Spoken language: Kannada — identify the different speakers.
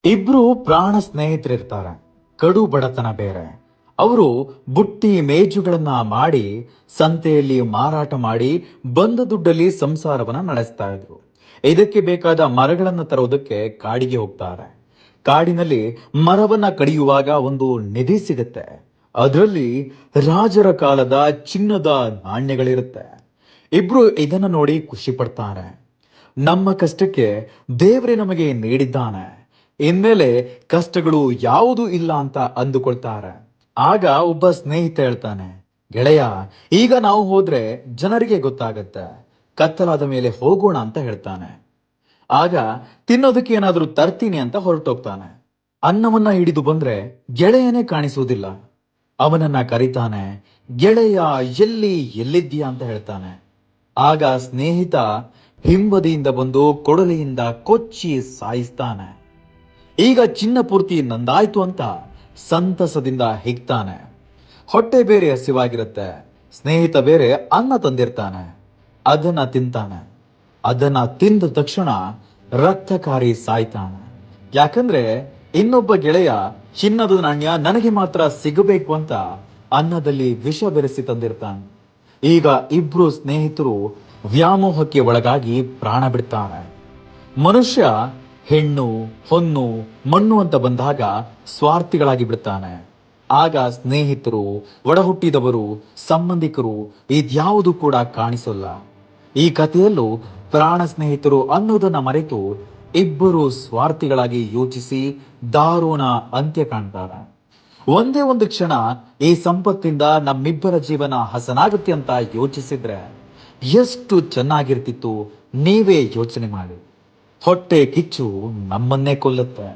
Speaker 1: ಇಬ್ರು ಪ್ರಾಣ ಸ್ನೇಹಿತರಿರ್ತಾರೆ. ಕಡು ಬಡತನ ಬೇರೆ. ಅವರು ಬುಟ್ಟಿ ಮೇಜುಗಳನ್ನ ಮಾಡಿ ಸಂತೆಯಲ್ಲಿ ಮಾರಾಟ ಮಾಡಿ ಬಂದ ದುಡ್ಡಲ್ಲಿ ಸಂಸಾರವನ್ನ ನಡೆಸ್ತಾ ಇದ್ರು. ಇದಕ್ಕೆ ಬೇಕಾದ ಮರಗಳನ್ನು ತರೋದಕ್ಕೆ ಕಾಡಿಗೆ ಹೋಗ್ತಾರೆ. ಕಾಡಿನಲ್ಲಿ ಮರವನ್ನ ಕಡಿಯುವಾಗ ಒಂದು ನಿಧಿ ಸಿಗುತ್ತೆ. ಅದರಲ್ಲಿ ರಾಜರ ಕಾಲದ ಚಿನ್ನದ ನಾಣ್ಯಗಳಿರುತ್ತೆ. ಇಬ್ರು ಇದನ್ನ ನೋಡಿ ಖುಷಿ ಪಡ್ತಾರೆ. ನಮ್ಮ ಕಷ್ಟಕ್ಕೆ ದೇವರೇ ನಮಗೆ ನೀಡಿದ್ದಾನೆ, ಇನ್ಮೇಲೆ ಕಷ್ಟಗಳು ಯಾವುದೂ ಇಲ್ಲ ಅಂತ ಅಂದುಕೊಳ್ತಾರೆ. ಆಗ ಒಬ್ಬ ಸ್ನೇಹಿತ ಹೇಳ್ತಾನೆ, ಗೆಳೆಯ, ಈಗ ನಾವು ಹೋದ್ರೆ ಜನರಿಗೆ ಗೊತ್ತಾಗತ್ತೆ, ಕತ್ತಲಾದ ಮೇಲೆ ಹೋಗೋಣ ಅಂತ ಹೇಳ್ತಾನೆ. ಆಗ ತಿನ್ನೋದಕ್ಕೆ ಏನಾದ್ರೂ ತರ್ತೀನಿ ಅಂತ ಹೊರಟೋಗ್ತಾನೆ. ಅನ್ನವನ್ನ ಹಿಡಿದು ಬಂದ್ರೆ ಗೆಳೆಯನೇ ಕಾಣಿಸುವುದಿಲ್ಲ. ಅವನನ್ನ ಕರೀತಾನೆ, ಗೆಳೆಯ, ಎಲ್ಲಿದ್ದೀಯಾ ಅಂತ ಹೇಳ್ತಾನೆ. ಆಗ ಸ್ನೇಹಿತ ಹಿಂಬದಿಯಿಂದ ಬಂದು ಕೊಡಲಿಯಿಂದ ಕೊಚ್ಚಿ ಸಾಯಿಸ್ತಾನೆ. ಈಗ ಚಿನ್ನ ಪೂರ್ತಿ ನಂದಾಯ್ತು ಅಂತ ಸಂತಸದಿಂದ ಹಿಗ್ತಾನೆ. ಹೊಟ್ಟೆ ಬೇರೆ ಹಸಿವಾಗಿರುತ್ತೆ. ಸ್ನೇಹಿತ ಬೇರೆ ಅನ್ನ ತಂದಿರ್ತಾನೆ. ಅದನ್ನ ತಿಂತಾನೆ. ಅದನ್ನ ತಿಂದ ತಕ್ಷಣ ರಕ್ತಕಾರಿ ಸಾಯ್ತಾನೆ. ಯಾಕಂದ್ರೆ ಇನ್ನೊಬ್ಬ ಗೆಳೆಯ ಚಿನ್ನದ ನಾಣ್ಯ ನನಗೆ ಮಾತ್ರ ಸಿಗಬೇಕು ಅಂತ ಅನ್ನದಲ್ಲಿ ವಿಷ ಬೆರೆಸಿ ತಂದಿರ್ತಾನೆ. ಈಗ ಇಬ್ರು ಸ್ನೇಹಿತರು ವ್ಯಾಮೋಹಕ್ಕೆ ಒಳಗಾಗಿ ಪ್ರಾಣ ಬಿಡ್ತಾರೆ. ಮನುಷ್ಯ ಹೆಣ್ಣು ಹೊನ್ನು ಮಣ್ಣು ಅಂತ ಬಂದಾಗ ಸ್ವಾರ್ಥಿಗಳಾಗಿ ಬಿಡ್ತಾನೆ. ಆಗ ಸ್ನೇಹಿತರು, ಒಡಹುಟ್ಟಿದವರು, ಸಂಬಂಧಿಕರು ಇದ್ಯಾವುದು ಕೂಡ ಕಾಣಿಸಲ್ಲ. ಈ ಕಥೆಯಲ್ಲೂ ಪ್ರಾಣ ಸ್ನೇಹಿತರು ಅನ್ನೋದನ್ನ ಮರೆತು ಇಬ್ಬರು ಸ್ವಾರ್ಥಿಗಳಾಗಿ ಯೋಚಿಸಿ ದಾರುಣ ಅಂತ್ಯ ಕಾಣ್ತಾರೆ. ಒಂದೇ ಒಂದು ಕ್ಷಣ ಈ ಸಂಪತ್ತಿಂದ ನಮ್ಮಿಬ್ಬರ ಜೀವನ ಹಸನಾಗುತ್ತೆ ಅಂತ ಯೋಚಿಸಿದ್ರೆ ಎಷ್ಟು ಚೆನ್ನಾಗಿರ್ತಿತ್ತು, ನೀವೇ ಯೋಚನೆ ಮಾಡಿ. ಹೊಟ್ಟೆ ಕಿಚ್ಚು ನಮ್ಮನ್ನೇ ಕೊಲ್ಲುತ್ತೆ.